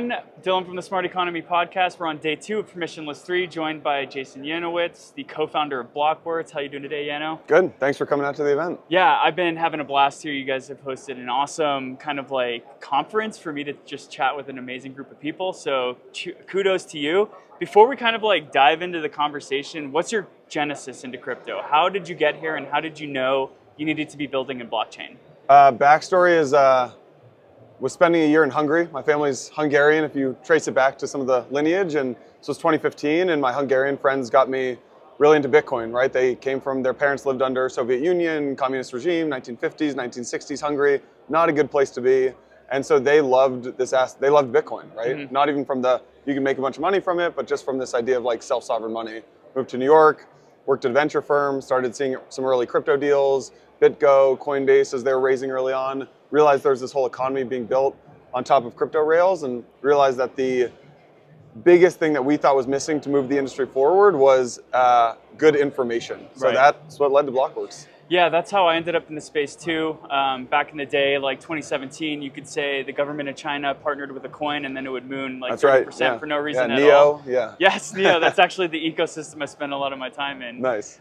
everyone. Dylan from the Smart Economy Podcast. We're on day 2 of Permissionless III, joined by Jason Yanowitz, the co-founder of Blockworks. How you doing today, Yano? Good. Thanks for coming out to the event. Yeah, I've been having a blast here. You guys have hosted an awesome kind of like conference for me to just chat with an amazing group of people. So kudos to you. Before we kind of like dive into the conversation, what's your genesis into crypto? How did you get here and how did you know you needed to be building in blockchain? Backstory is was spending a year in Hungary. My family's Hungarian, if you trace it back to some of the lineage. And this was 2015, and my Hungarian friends got me really into Bitcoin, right? They came from, their parents lived under Soviet Union, communist regime, 1950s, 1960s Hungary, not a good place to be. And so they loved they loved Bitcoin, right? Mm-hmm. Not even from you can make a bunch of money from it, but just from this idea of like self-sovereign money. Moved to New York, worked at a venture firm, started seeing some early crypto deals, BitGo, Coinbase as they were raising early on, realized there's this whole economy being built on top of crypto rails, and realized that the biggest thing that we thought was missing to move the industry forward was good information. So that's what led to Blockworks. Yeah, that's how I ended up in the space too. Back in the day, like 2017, you could say the government of China partnered with a coin and then it would moon like 30% for no reason at all. Yeah. Yes, Neo. That's actually the ecosystem I spend a lot of my time in. Nice.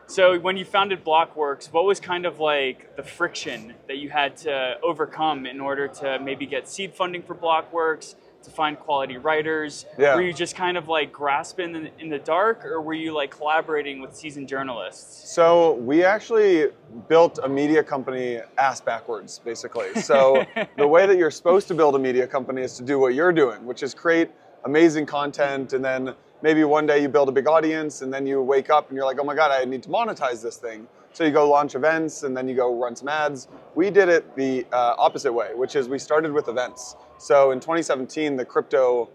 So when you founded Blockworks, what was kind of like the friction that you had to overcome in order to maybe get seed funding for Blockworks, to find quality writers? Yeah. Were you just kind of like grasping in the dark, or were you like collaborating with seasoned journalists? So we actually built a media company ass backwards, basically. So the way that you're supposed to build a media company is to do what you're doing, which is create amazing content, and then maybe one day you build a big audience, and then you wake up and you're like, oh my God, I need to monetize this thing. So you go launch events, and then you go run some ads. We did it the opposite way, which is we started with events. So in 2017, the crypto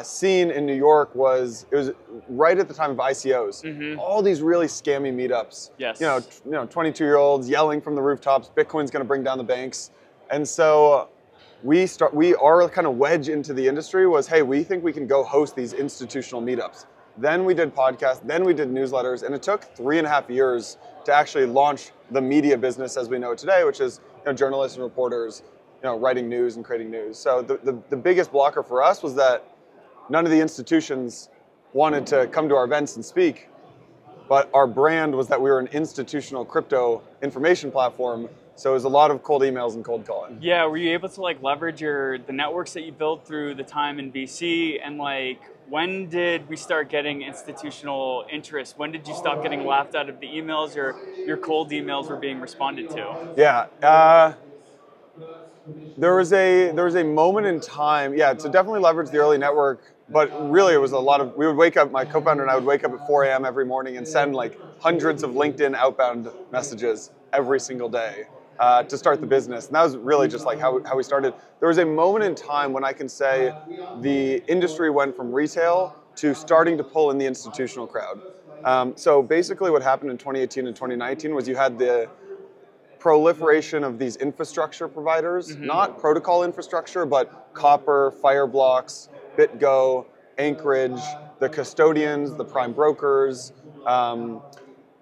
scene in New York was right at the time of ICOs. Mm-hmm. All these really scammy meetups. Yes. You know, 22-year-olds yelling from the rooftops, Bitcoin's going to bring down the banks. And so our kind of wedge into the industry was, hey, we think we can go host these institutional meetups. Then we did podcasts, then we did newsletters, and it took 3.5 years to actually launch the media business as we know it today, which is journalists and reporters, writing news and creating news. So the biggest blocker for us was that none of the institutions wanted to come to our events and speak, but our brand was that we were an institutional crypto information platform. So it was a lot of cold emails and cold calling. Yeah, were you able to like leverage the networks that you built through the time in BC, and like when did we start getting institutional interest? When did you stop getting laughed out of the emails, or your cold emails were being responded to? Yeah, there was a moment in time, to definitely leverage the early network. But really, it was we would wake up, my co-founder and I would wake up at 4 a.m. every morning and send like hundreds of LinkedIn outbound messages every single day to start the business. And that was really just like how we started. There was a moment in time when I can say the industry went from retail to starting to pull in the institutional crowd. So basically what happened in 2018 and 2019 was you had the proliferation of these infrastructure providers, mm-hmm. not protocol infrastructure, but Copper, Fireblocks, BitGo, Anchorage, the custodians, the prime brokers,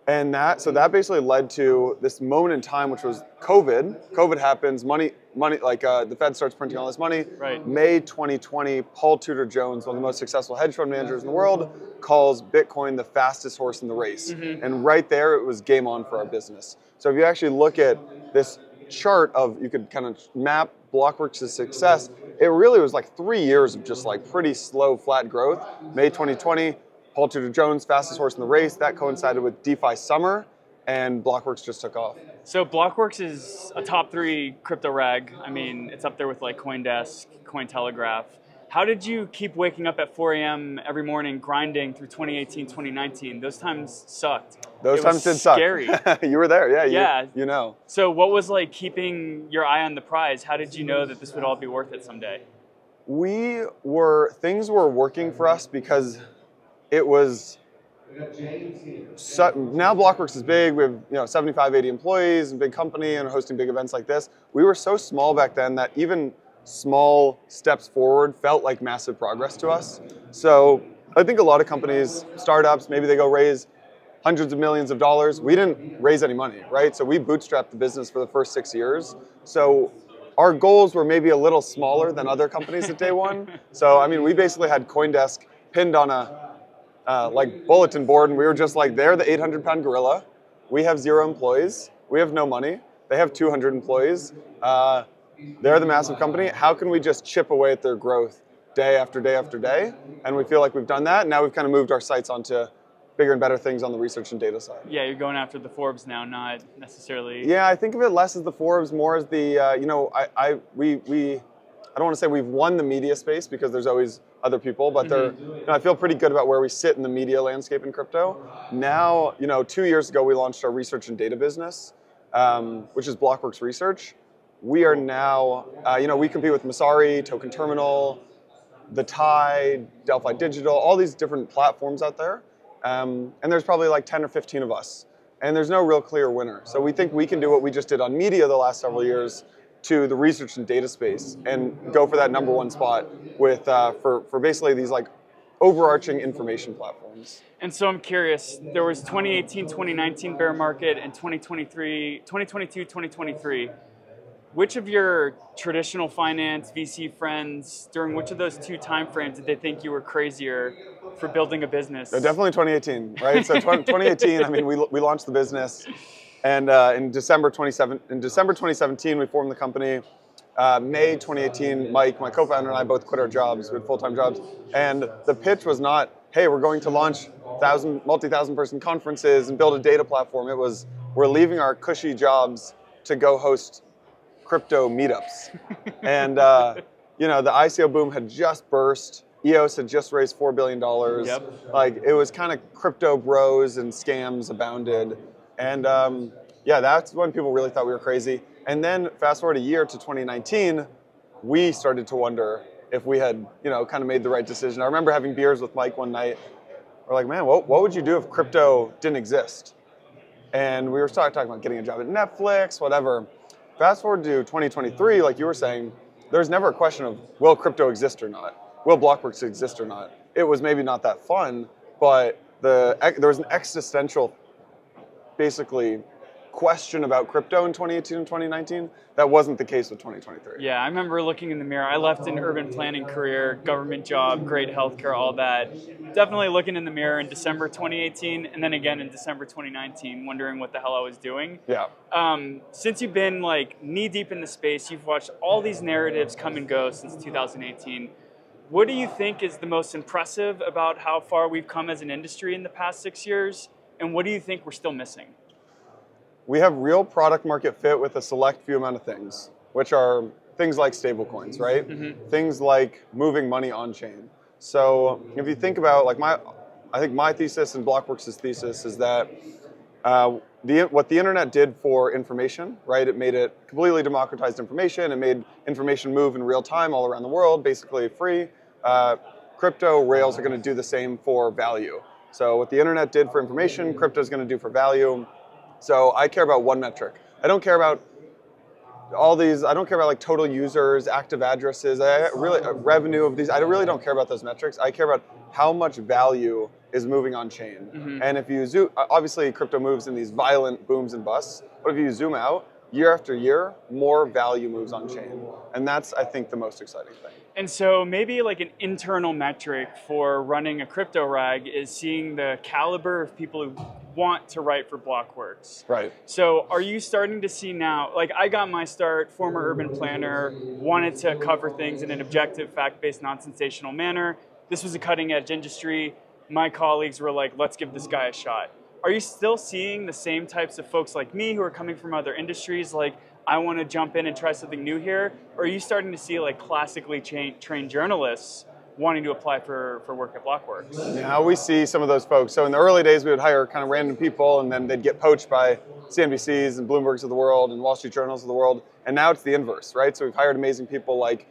and that basically led to this moment in time, which was COVID. COVID happens, money, like the Fed starts printing all this money. Right. May 2020, Paul Tudor Jones, one of the most successful hedge fund managers in the world, calls Bitcoin the fastest horse in the race. Mm-hmm. And right there, it was game on for our business. So if you actually look at this chart you could kind of map Blockworks' success, it really was like 3 years of just like pretty slow, flat growth. May 2020, Paul Tudor Jones, fastest horse in the race. That coincided with DeFi summer, and Blockworks just took off. So Blockworks is a top 3 crypto rag. I mean, it's up there with like CoinDesk, Cointelegraph. How did you keep waking up at 4 a.m. every morning grinding through 2018, 2019? Those times sucked. Those times did suck. Scary. You were there, yeah. You know. So what was like keeping your eye on the prize? How did you know that this would all be worth it someday? Things were working for us because it was, now Blockworks is big. We have 75, 80 employees, and big company, and hosting big events like this. We were so small back then that even small steps forward felt like massive progress to us. So I think a lot of companies, startups, maybe they go raise hundreds of millions of dollars. We didn't raise any money, right? So we bootstrapped the business for the first 6 years. So our goals were maybe a little smaller than other companies at day one. So, I mean, we basically had CoinDesk pinned on a like bulletin board, and we were just like, they're the 800-pound gorilla. We have 0 employees. We have no money. They have 200 employees. They're the massive company. How can we just chip away at their growth day after day after day? And we feel like we've done that. Now we've kind of moved our sights onto bigger and better things on the research and data side. Yeah, you're going after the Forbes now, not necessarily. Yeah, I think of it less as the Forbes, more as the you know, I don't want to say we've won the media space because there's always other people, but you know, I feel pretty good about where we sit in the media landscape in crypto. Now, you know, 2 years ago we launched our research and data business, which is Blockworks Research. We are now, you know, we compete with Masari, Token Terminal, The Tide, Delphi Digital, all these different platforms out there. And there's probably like 10 or 15 of us. And there's no real clear winner. So we think we can do what we just did on media the last several years to the research and data space and go for that #1 spot with for basically these like overarching information platforms. And so I'm curious, there was 2018, 2019 bear market and 2022, 2023. Which of your traditional finance VC friends, during which of those 2 timeframes did they think you were crazier for building a business? Definitely 2018, right? So 2018, I mean, we launched the business, and in December 2017, we formed the company. May 2018, Mike, my co-founder, and I both quit our jobs. We had full-time jobs, and the pitch was not, hey, we're going to launch multi-thousand person conferences and build a data platform. It was, we're leaving our cushy jobs to go host crypto meetups. And you know, the ICO boom had just burst. EOS had just raised $4 billion. Yep. Like, it was kind of crypto bros and scams abounded. And yeah, that's when people really thought we were crazy. And then fast forward a year to 2019, we started to wonder if we had, you know, kind of made the right decision. I remember having beers with Mike one night. We're like, man, what would you do if crypto didn't exist? And we were talking about getting a job at Netflix, whatever. Fast forward to 2023, like you were saying, there's never a question of, will crypto exist or not? Will Blockworks exist or not? It was maybe not that fun, but there was an existential, basically, question about crypto in 2018 and 2019. That wasn't the case with 2023. Yeah, I remember looking in the mirror. I left an urban planning career, government job, great healthcare, all that. Definitely looking in the mirror in December 2018, and then again in December 2019, wondering what the hell I was doing. Yeah. Since you've been like knee deep in the space, you've watched all these narratives come and go since 2018. What do you think is the most impressive about how far we've come as an industry in the past 6 years? And what do you think we're still missing? We have real product market fit with a select few amount of things, which are things like stablecoins, right? Things like moving money on chain. So if you think about, like, I think my thesis and Blockworks' thesis is that what the internet did for information, right? It made it completely democratized information. It made information move in real time all around the world, basically free. Crypto rails are going to do the same for value. So what the internet did for information, crypto is going to do for value. So I care about one metric. I don't care about all these. I don't care about like total users, active addresses, revenue of these. I really don't care about those metrics. I care about how much value is moving on chain. And if you zoom, obviously crypto moves in these violent booms and busts. But if you zoom out, year after year, more value moves on chain. And that's, I think, the most exciting thing. And so maybe like an internal metric for running a crypto rag is seeing the caliber of people who want to write for Blockworks. Right. So are you starting to see now, like I got my start, former urban planner, wanted to cover things in an objective, fact-based, non-sensational manner. This was a cutting edge industry. My colleagues were like, let's give this guy a shot. Are you still seeing the same types of folks like me who are coming from other industries, like I want to jump in and try something new here? Or are you starting to see like classically trained journalists wanting to apply for work at Blockworks? Now we see some of those folks. So in the early days, we would hire kind of random people, and then they'd get poached by CNBCs and Bloombergs of the world and Wall Street Journals of the world. And now it's the inverse, right? So we've hired amazing people like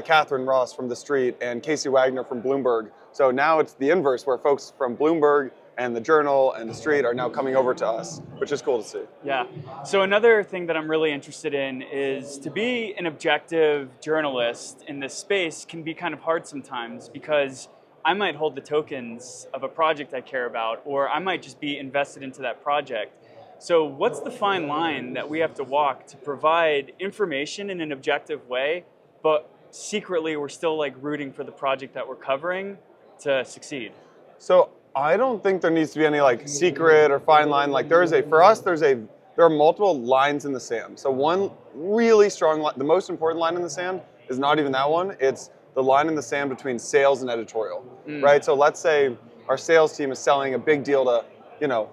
Catherine Ross from The Street and Casey Wagner from Bloomberg. So now it's the inverse, where folks from Bloomberg and the Journal and The Street are now coming over to us, which is cool to see. Yeah. So another thing that I'm really interested in is to be an objective journalist in this space can be kind of hard sometimes, because I might hold the tokens of a project I care about, or I might just be invested into that project. So what's the fine line that we have to walk to provide information in an objective way, but secretly we're still like rooting for the project that we're covering to succeed? So I don't think there needs to be any like secret or fine line. Like there are multiple lines in the sand. So one really strong line, the most important line in the sand is not even that one. It's the line in the sand between sales and editorial, right? So let's say our sales team is selling a big deal to,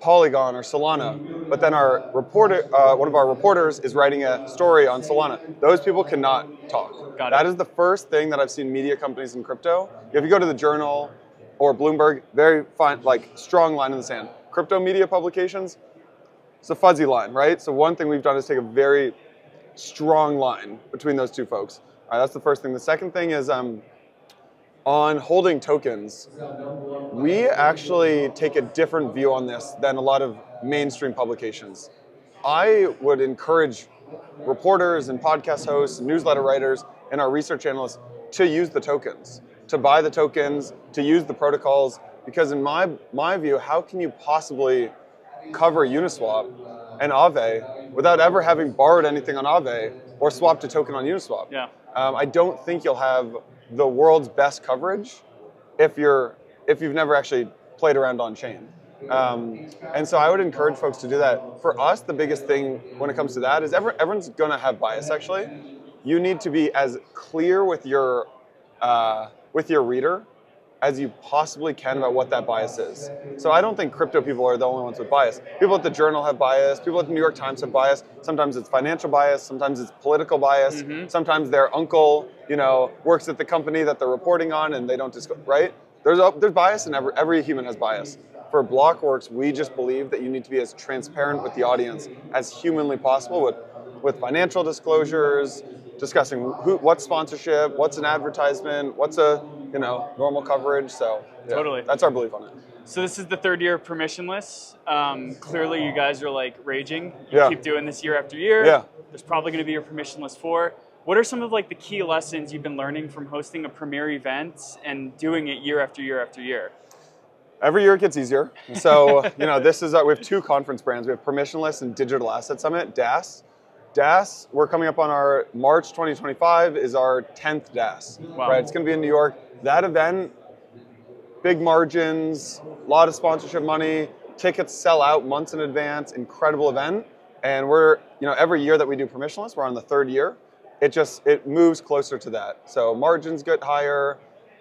Polygon or Solana, but then our reporter, one of our reporters is writing a story on Solana. Those people cannot talk. Got it. That is the first thing that I've seen media companies in crypto. If you go to the Journal or Bloomberg, very fine, like strong line in the sand. Crypto media publications, it's a fuzzy line, right? So one thing we've done is take a very strong line between those two folks. All right, that's the first thing. The second thing is on holding tokens, we actually take a different view on this than a lot of mainstream publications. I would encourage reporters and podcast hosts, newsletter writers, and our research analysts to use the tokens, to buy the tokens, to use the protocols, because in my view, how can you possibly cover Uniswap and Aave without ever having borrowed anything on Aave or swapped a token on Uniswap? Yeah. I don't think you'll have the world's best coverage if you've never actually played around on chain. And so I would encourage folks to do that. For us, the biggest thing when it comes to that is everyone's going to have bias. Actually, you need to be as clear with your reader as you possibly can about what that bias is. So I don't think crypto people are the only ones with bias. People at the Journal have bias. People at the New York Times have bias. Sometimes it's financial bias. Sometimes it's political bias. Sometimes their uncle, works at the company that they're reporting on and they don't discuss, right? There's bias, and every human has bias. For Blockworks, we just believe that you need to be as transparent with the audience as humanly possible with financial disclosures, discussing what's sponsorship, what's an advertisement, what's a normal coverage. So yeah, Totally. that's our belief on it. So this is the third year of Permissionless. Clearly you guys are like raging. You Yeah. keep doing this year after year. Yeah. There's probably going to be a Permissionless 4. What are some of like the key lessons you've been learning from hosting a premier event and doing it year after year after year? Every year it gets easier. So this is we have two conference brands. We have Permissionless and Digital Asset Summit, DAS. DAS, we're coming up on our March 2025 is our 10th DAS. Wow. Right? It's going to be in New York. That event, big margins, a lot of sponsorship money, tickets sell out months in advance, incredible event. And we're, every year that we do Permissionless, we're on the third year. It moves closer to that. So margins get higher,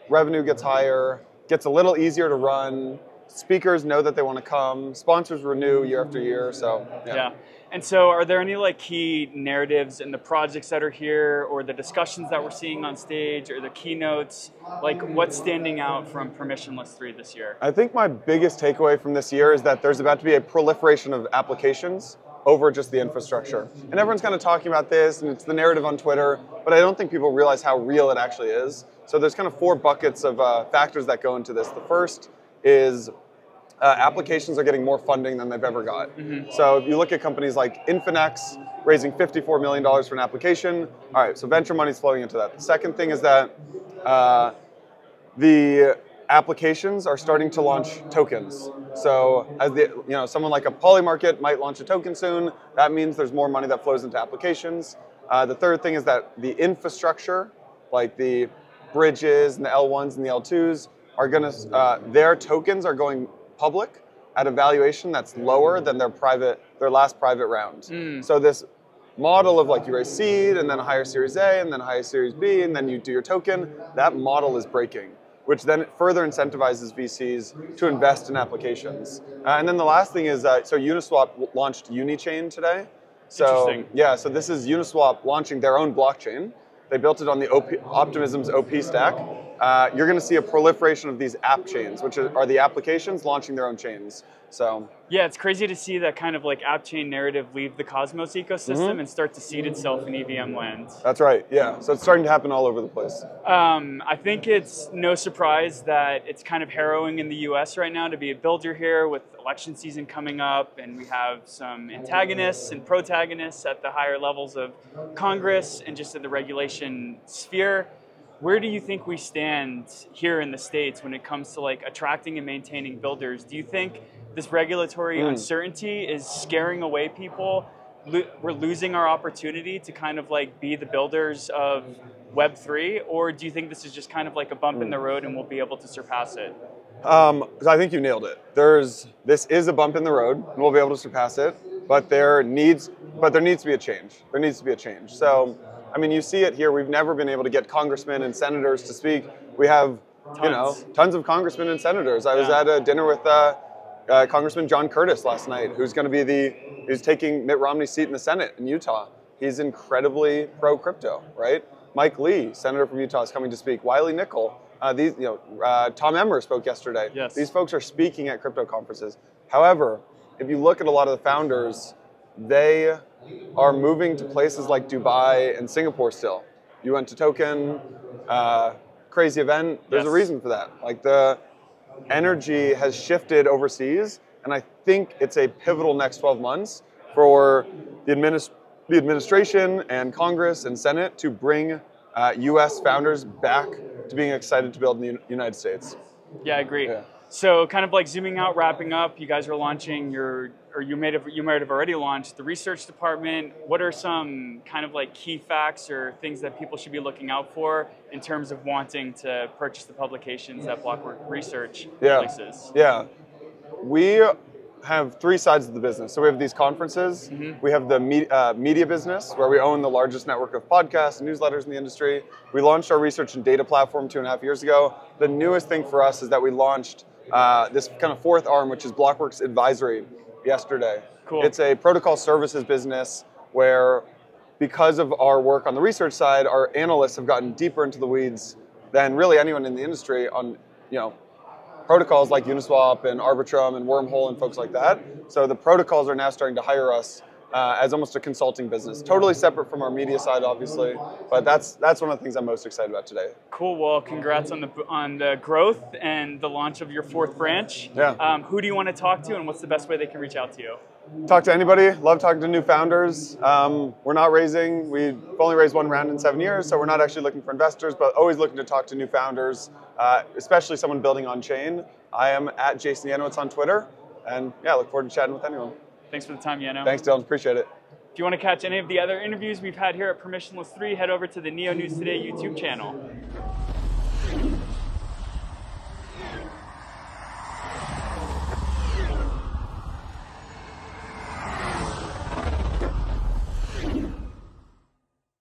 revenue gets higher, gets a little easier to run. Speakers know that they want to come. Sponsors renew year after year. So yeah. And so are there any like key narratives in the projects that are here or the discussions that we're seeing on stage or the keynotes? Like what's standing out from Permissionless 3 this year? I think my biggest takeaway from this year is that there's about to be a proliferation of applications over just the infrastructure. And everyone's kind of talking about this, and it's the narrative on Twitter, but I don't think people realize how real it actually is. So there's kind of 4 buckets of factors that go into this. The first is applications are getting more funding than they've ever got. So if you look at companies like Infinex raising $54 million for an application, all right, so venture money's flowing into that. The second thing is that the applications are starting to launch tokens. So as someone like a Polymarket might launch a token soon, that means there's more money that flows into applications. The third thing is that the infrastructure, like the bridges and the L1s and the L2s, are going to their tokens are going public at a valuation that's lower than their last private round. So this model of like you raise seed and then a higher Series A and then a higher Series B and then you do your token, that model is breaking, which then further incentivizes VCs to invest in applications. And then the last thing is so Uniswap launched Unichain today. So Interesting. yeah, so this is Uniswap launching their own blockchain. They built it on the Optimism's OP stack. You're going to see a proliferation of these app chains, which are the applications launching their own chains. So yeah, it's crazy to see that kind of like app chain narrative leave the Cosmos ecosystem and start to seed itself in EVM land. That's right. Yeah. So it's starting to happen all over the place. I think it's no surprise that it's kind of harrowing in the US right now to be a builder here with election season coming up, and we have some antagonists and protagonists at the higher levels of Congress and just in the regulation sphere. Where do you think we stand here in the States when it comes to like attracting and maintaining builders? Do you think this regulatory uncertainty is scaring away people. We're losing our opportunity to kind of like be the builders of Web3, or do you think this is just kind of like a bump in the road and we'll be able to surpass it? I think you nailed it. This is a bump in the road, and we'll be able to surpass it. But there needs to be a change. There needs to be a change. So, I mean, you see it here. We've never been able to get congressmen and senators to speak. We have, tons of congressmen and senators. I was at a dinner with Congressman John Curtis last night, who's taking Mitt Romney's seat in the Senate in Utah. He's incredibly pro-crypto, right? Mike Lee, senator from Utah, is coming to speak. Wiley Nickel. Tom Emmer spoke yesterday. Yes. These folks are speaking at crypto conferences. However, if you look at a lot of the founders, they are moving to places like Dubai and Singapore still. You went to Token, crazy event. There's a reason for that. Like, the energy has shifted overseas, and I think it's a pivotal next 12 months for the administration and Congress and Senate to bring U.S. founders back to being excited to build in the United States. Yeah, I agree. Yeah. So kind of like zooming out, wrapping up, you guys are launching you might have already launched the research department. What are some kind of like key facts or things that people should be looking out for in terms of wanting to purchase the publications that Blockworks Research releases? Yeah. We have three sides of the business. So we have these conferences. We have the media business, where we own the largest network of podcasts and newsletters in the industry. We launched our research and data platform 2.5 years ago. The newest thing for us is that we launched this kind of fourth arm, which is Blockworks Advisory, yesterday. Cool. It's a protocol services business where, because of our work on the research side, our analysts have gotten deeper into the weeds than really anyone in the industry on, protocols like Uniswap and Arbitrum and Wormhole and folks like that. So the protocols are now starting to hire us as almost a consulting business. Totally separate from our media side, obviously, but that's one of the things I'm most excited about today. Cool. Well, congrats on the growth and the launch of your fourth branch. Yeah. Who do you want to talk to, and what's the best way they can reach out to you? Talk to anybody. Love talking to new founders. We're not raising. We've only raised one round in 7 years, so we're not actually looking for investors, but always looking to talk to new founders, especially someone building on chain. I am at Jason Yanowitz on Twitter, and look forward to chatting with anyone. Thanks for the time, Yano. Thanks, Dylan. Appreciate it. If you want to catch any of the other interviews we've had here at Permissionless 3, head over to the Neo News Today YouTube channel.